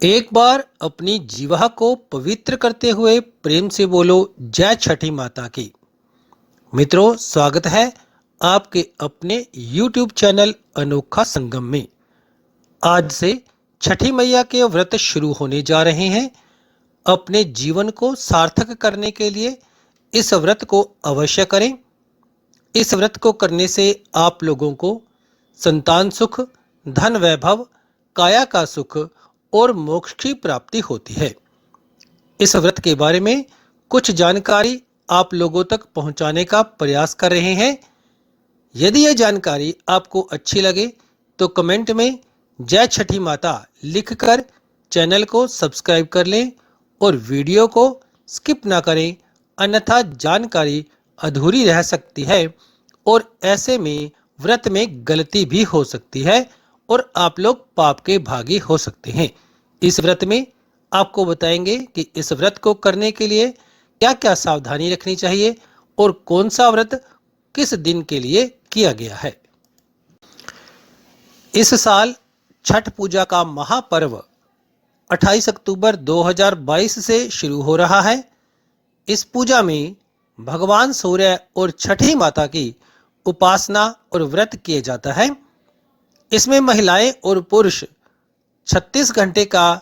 एक बार अपनी जीवा को पवित्र करते हुए प्रेम से बोलो जय छठी माता की। मित्रों, स्वागत है आपके अपने YouTube चैनल अनोखा संगम में। आज से छठी मैया के व्रत शुरू होने जा रहे हैं। अपने जीवन को सार्थक करने के लिए इस व्रत को अवश्य करें। इस व्रत को करने से आप लोगों को संतान सुख, धन वैभव, काया का सुख और मोक्ष की प्राप्ति होती है। इस व्रत के बारे में कुछ जानकारी आप लोगों तक पहुंचाने का प्रयास कर रहे हैं। यदि यह जानकारी आपको अच्छी लगे तो कमेंट में जय छठी माता लिखकर चैनल को सब्सक्राइब कर लें और वीडियो को स्किप ना करें, अन्यथा जानकारी अधूरी रह सकती है और ऐसे में व्रत में गलती भी हो सकती है और आप लोग पाप के भागी हो सकते हैं। इस व्रत में आपको बताएंगे कि इस व्रत को करने के लिए क्या क्या सावधानी रखनी चाहिए और कौन सा व्रत किस दिन के लिए किया गया है। इस साल छठ पूजा का महापर्व 28 अक्टूबर 2022 से शुरू हो रहा है। इस पूजा में भगवान सूर्य और छठी माता की उपासना और व्रत किए जाता है। इसमें महिलाएं और पुरुष 36 घंटे का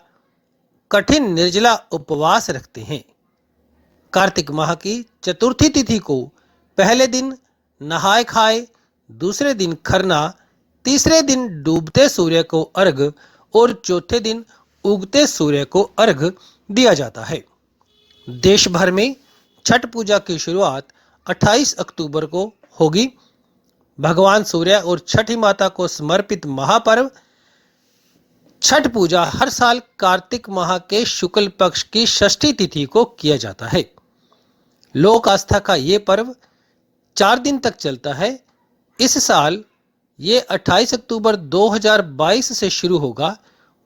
कठिन निर्जला उपवास रखते हैं। कार्तिक माह की चतुर्थी तिथि को पहले दिन नहाय खाए, दूसरे दिन खरना, तीसरे दिन डूबते सूर्य को अर्घ और चौथे दिन उगते सूर्य को अर्घ दिया जाता है। देश भर में छठ पूजा की शुरुआत 28 अक्टूबर को होगी। भगवान सूर्य और छठी माता को समर्पित महापर्व छठ पूजा हर साल कार्तिक माह के शुक्ल पक्ष की षष्ठी तिथि को किया जाता है। लोक आस्था का ये पर्व 4 दिन तक चलता है। इस साल ये 28 अक्टूबर 2022 से शुरू होगा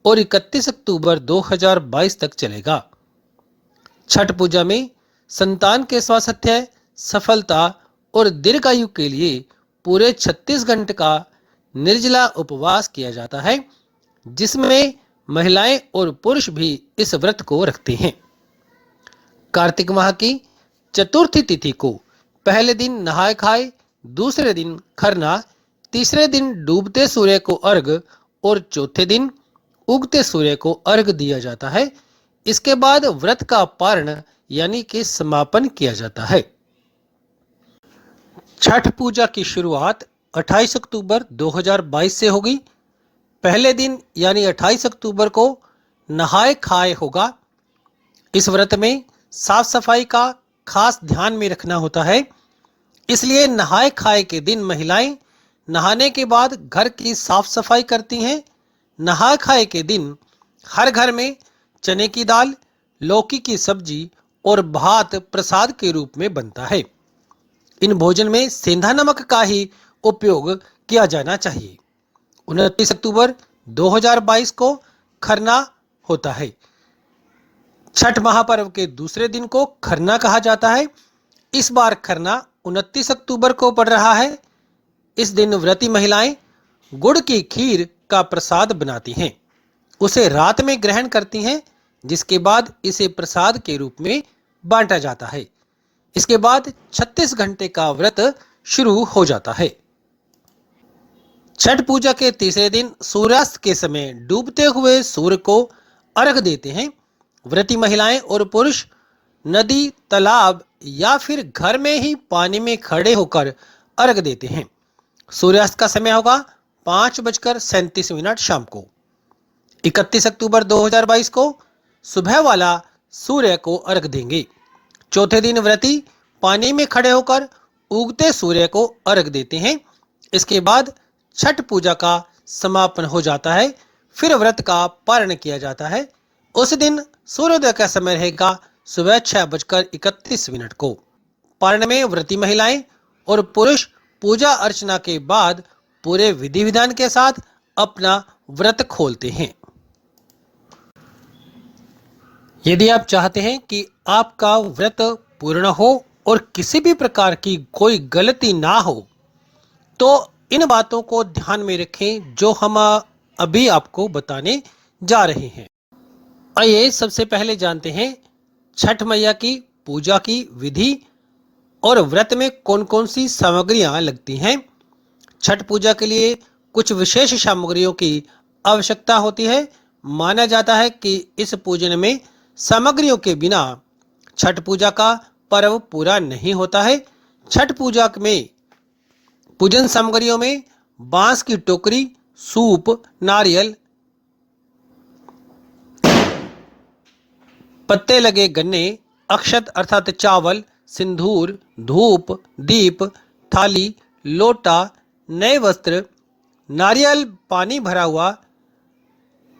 और 31 अक्टूबर 2022 तक चलेगा। छठ पूजा में संतान के स्वास्थ्य, सफलता और दीर्घायु के लिए पूरे 36 घंटे का निर्जला उपवास किया जाता है, जिसमें महिलाएं और पुरुष भी इस व्रत को रखते हैं। कार्तिक माह की चतुर्थी तिथि को पहले दिन नहाय खाए, दूसरे दिन खरना, तीसरे दिन डूबते सूर्य को अर्घ और चौथे दिन उगते सूर्य को अर्घ दिया जाता है। इसके बाद व्रत का पारण यानी कि समापन किया जाता है। छठ पूजा की शुरुआत 28 अक्टूबर 2022 से होगी। पहले दिन यानी 28 अक्टूबर को नहाय खाए होगा। इस व्रत में साफ सफाई का खास ध्यान में रखना होता है, इसलिए नहाय खाए के दिन महिलाएं नहाने के बाद घर की साफ सफाई करती हैं। नहाय खाए के दिन हर घर में चने की दाल, लौकी की सब्जी और भात प्रसाद के रूप में बनता है। इन भोजन में सेंधा नमक का ही उपयोग किया जाना चाहिए। 29 अक्टूबर 2022 को खरना होता है। छठ महापर्व के दूसरे दिन को खरना कहा जाता है। इस बार खरना 29 अक्टूबर को पड़ रहा है। इस दिन व्रती महिलाएं गुड़ की खीर का प्रसाद बनाती हैं, उसे रात में ग्रहण करती हैं, जिसके बाद इसे प्रसाद के रूप में बांटा जाता है। इसके बाद 36 घंटे का व्रत शुरू हो जाता है। छठ पूजा के तीसरे दिन सूर्यास्त के समय डूबते हुए सूर्य को अर्घ देते हैं। व्रती महिलाएं और पुरुष नदी, तालाब या फिर घर में ही पानी में खड़े होकर अर्घ देते हैं। सूर्यास्त का समय होगा 5:37 शाम को। 31 अक्टूबर 2022 को सुबह वाला सूर्य को अर्घ देंगे। चौथे दिन व्रती पानी में खड़े होकर उगते सूर्य को अर्घ देते हैं। इसके बाद छठ पूजा का समापन हो जाता है। फिर व्रत का पारण किया जाता है। उस दिन सूर्योदय का समय रहेगा सुबह 6:31 को। पारण में व्रती महिलाएं और पुरुष पूजा अर्चना के बाद पूरे विधि विधान के साथ अपना व्रत खोलते हैं। यदि आप चाहते हैं कि आपका व्रत पूर्ण हो और किसी भी प्रकार की कोई गलती ना हो, तो इन बातों को ध्यान में रखें जो हम अभी आपको बताने जा रहे हैं। आइए सबसे पहले जानते हैं छठ मैया की पूजा की विधि और व्रत में कौन कौन सी सामग्रियां लगती हैं। छठ पूजा के लिए कुछ विशेष सामग्रियों की आवश्यकता होती है। माना जाता है कि इस पूजन में सामग्रियों के बिना छठ पूजा का पर्व पूरा नहीं होता है। छठ पूजा में पूजन सामग्रियों में बांस की टोकरी, सूप, नारियल, पत्ते लगे गन्ने, अक्षत अर्थात चावल, सिंदूर, धूप, दीप, थाली, लोटा, नए वस्त्र, नारियल पानी भरा हुआ,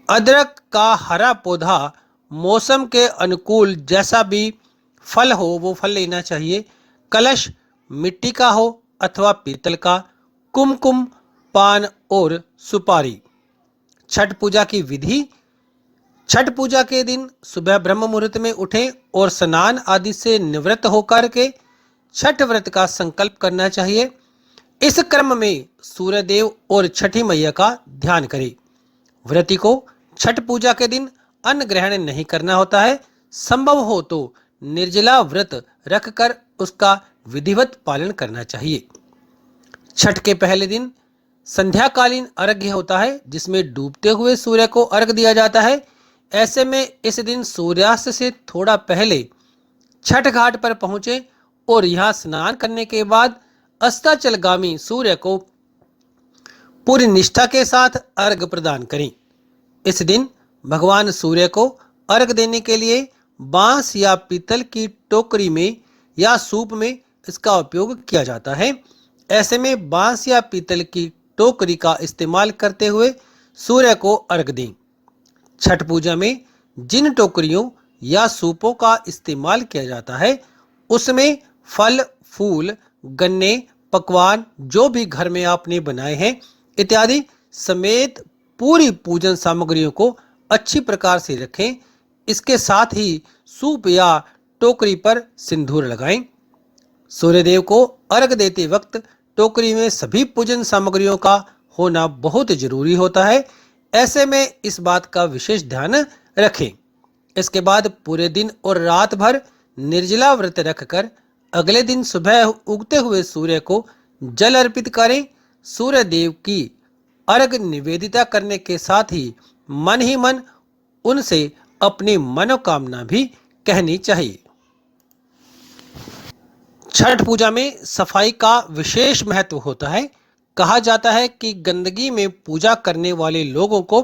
अदरक का हरा पौधा, मौसम के अनुकूल जैसा भी फल हो वो फल लेना चाहिए, कलश मिट्टी का हो अथवा पीतल का, कुमकुम, पान और सुपारी। छठ पूजा की विधि। छठ पूजा के दिन सुबह ब्रह्म मुहूर्त में उठें और स्नान आदि से निवृत्त होकर के छठ व्रत का संकल्प करना चाहिए। इस क्रम में सूर्यदेव और छठी मैया का ध्यान करें। व्रती को छठ पूजा के दिन अन्न ग्रहण नहीं करना होता है। संभव हो तो निर्जला व्रत रखकर उसका विधिवत पालन करना चाहिए। छठ के पहले दिन संध्याकालीन अर्घ्य होता है, जिसमें डूबते हुए सूर्य को अर्घ दिया जाता है। ऐसे में इस दिन सूर्यास्त से थोड़ा पहले छठ घाट पर पहुंचे और यहां स्नान करने के बाद अस्ताचलगामी सूर्य को पूरी निष्ठा के साथ अर्घ प्रदान करें। इस दिन भगवान सूर्य को अर्घ देने के लिए बांस या पीतल की टोकरी में या सूप में इसका उपयोग किया जाता है। ऐसे में बांस या पीतल की टोकरी का इस्तेमाल करते हुए सूर्य को अर्घ दें। छठ पूजा में जिन टोकरियों या सूपों का इस्तेमाल किया जाता है उसमें फल, फूल, गन्ने, पकवान जो भी घर में आपने बनाए हैं इत्यादि समेत पूरी पूजन सामग्रियों को अच्छी प्रकार से रखें। इसके साथ ही सूप या टोकरी पर सिंदूर लगाएं। सूर्यदेव को अर्घ देते वक्त टोकरी में सभी पूजन सामग्रियों का होना बहुत जरूरी होता है। ऐसे में इस बात का विशेष ध्यान रखें। इसके बाद पूरे दिन और रात भर निर्जला व्रत रखकर अगले दिन सुबह उगते हुए सूर्य को जल अर्पित करें। सूर्य देव की अर्घ निवेदिता करने के साथ ही मन उनसे अपनी मनोकामना भी कहनी चाहिए। छठ पूजा में सफाई का विशेष महत्व होता है। कहा जाता है कि गंदगी में पूजा करने वाले लोगों को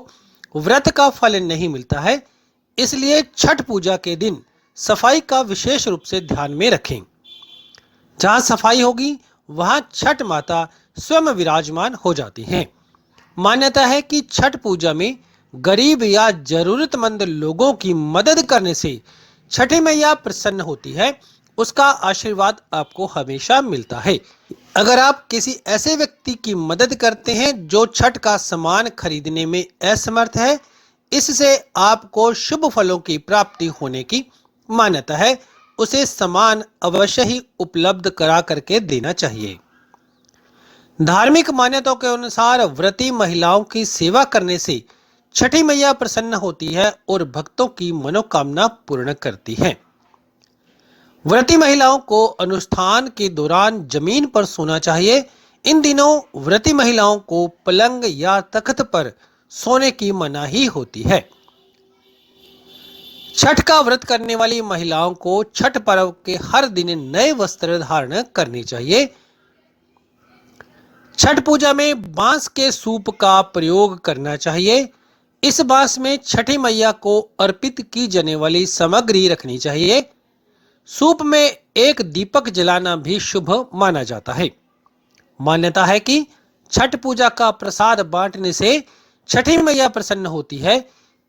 व्रत का फल नहीं मिलता है। इसलिए छठ पूजा के दिन सफाई का विशेष रूप से ध्यान में रखें। जहां सफाई होगी वहां छठ माता स्वयं विराजमान हो जाती हैं। मान्यता है कि छठ पूजा में गरीब या जरूरतमंद लोगों की मदद करने से छठी मैया प्रसन्न होती है। उसका आशीर्वाद आपको हमेशा मिलता है। अगर आप किसी ऐसे व्यक्ति की मदद करते हैं जो छठ का सामान खरीदने में असमर्थ है, इससे आपको शुभ फलों की प्राप्ति होने की मान्यता है। उसे सामान अवश्य ही उपलब्ध करा करके देना चाहिए। धार्मिक मान्यताओं के अनुसार व्रती महिलाओं की सेवा करने से छठी मैया प्रसन्न होती है और भक्तों की मनोकामना पूर्ण करती है। व्रती महिलाओं को अनुष्ठान के दौरान जमीन पर सोना चाहिए। इन दिनों व्रती महिलाओं को पलंग या तख्त पर सोने की मनाही होती है। छठ का व्रत करने वाली महिलाओं को छठ पर्व के हर दिन नए वस्त्र धारण करने चाहिए। छठ पूजा में बांस के सूप का प्रयोग करना चाहिए। इस बांस में छठी मैया को अर्पित की जाने वाली सामग्री रखनी चाहिए। सूप में एक दीपक जलाना भी शुभ माना जाता है। मान्यता है कि छठ पूजा का प्रसाद बांटने से छठी मैया प्रसन्न होती है।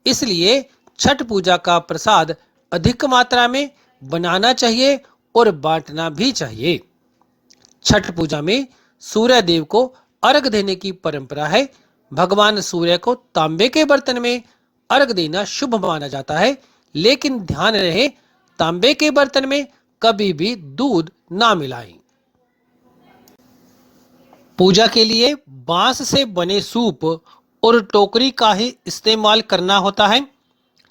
इसलिए छठ पूजा का प्रसाद अधिक मात्रा में बनाना चाहिए और बांटना भी चाहिए। छठ पूजा में सूर्य देव को अर्घ देने की परंपरा है। भगवान सूर्य को तांबे के बर्तन में अर्घ देना शुभ माना जाता है, लेकिन ध्यान रहे तांबे के बर्तन में कभी भी दूध ना मिलाएं। पूजा के लिए बांस से बने सूप और टोकरी का ही इस्तेमाल करना होता है।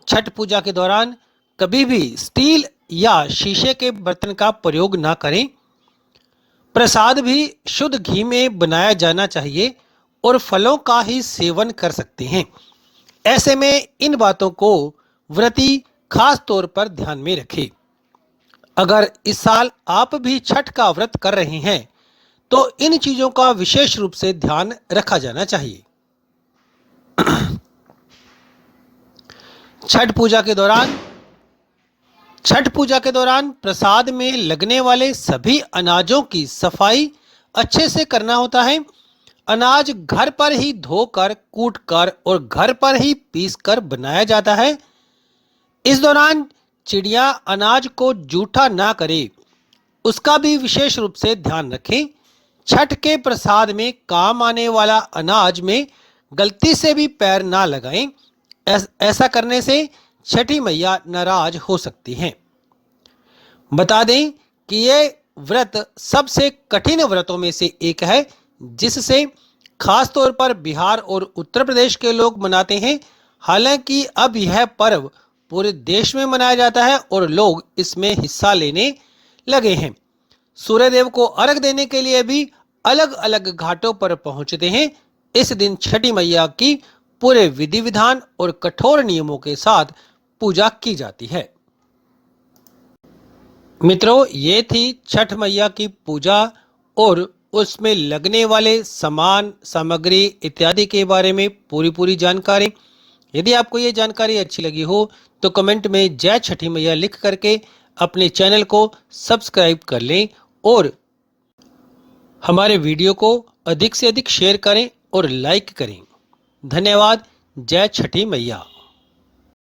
छठ पूजा के दौरान कभी भी स्टील या शीशे के बर्तन का प्रयोग ना करें। प्रसाद भी शुद्ध घी में बनाया जाना चाहिए और फलों का ही सेवन कर सकते हैं। ऐसे में इन बातों को व्रती खास तौर पर ध्यान में रखें। अगर इस साल आप भी छठ का व्रत कर रहे हैं तो इन चीजों का विशेष रूप से ध्यान रखा जाना चाहिए। छठ पूजा के दौरान प्रसाद में लगने वाले सभी अनाजों की सफाई अच्छे से करना होता है। अनाज घर पर ही धोकर, कूटकर और घर पर ही पीसकर बनाया जाता है। इस दौरान चिड़िया अनाज को जूठा ना करे, उसका भी विशेष रूप से ध्यान रखें। छठ के प्रसाद में काम आने वाला अनाज में गलती से भी पैर ना लगाएं। ऐसा करने से छठी मैया नाराज हो सकती हैं। बता दें कि ये व्रत सबसे कठिन व्रतों में से एक है, जिससे खास तौर पर बिहार और उत्तर प्रदेश के लोग मनाते हैं। हालांकि अब यह पर्व पूरे देश में मनाया जाता है और लोग इसमें हिस्सा लेने लगे हैं। सूर्यदेव को अर्घ देने के लिए भी अलग अलग घाटों पर पहुंचते हैं। इस दिन छठी मैया की पूरे विधि विधान और कठोर नियमों के साथ पूजा की जाती है। मित्रों, ये थी छठ मैया की पूजा और उसमें लगने वाले सामान, सामग्री इत्यादि के बारे में पूरी जानकारी। यदि आपको ये जानकारी अच्छी लगी हो तो कमेंट में जय छठी मैया लिख करके अपने चैनल को सब्सक्राइब कर लें और हमारे वीडियो को अधिक से अधिक शेयर करें और लाइक करें। धन्यवाद। जय छठी मैया।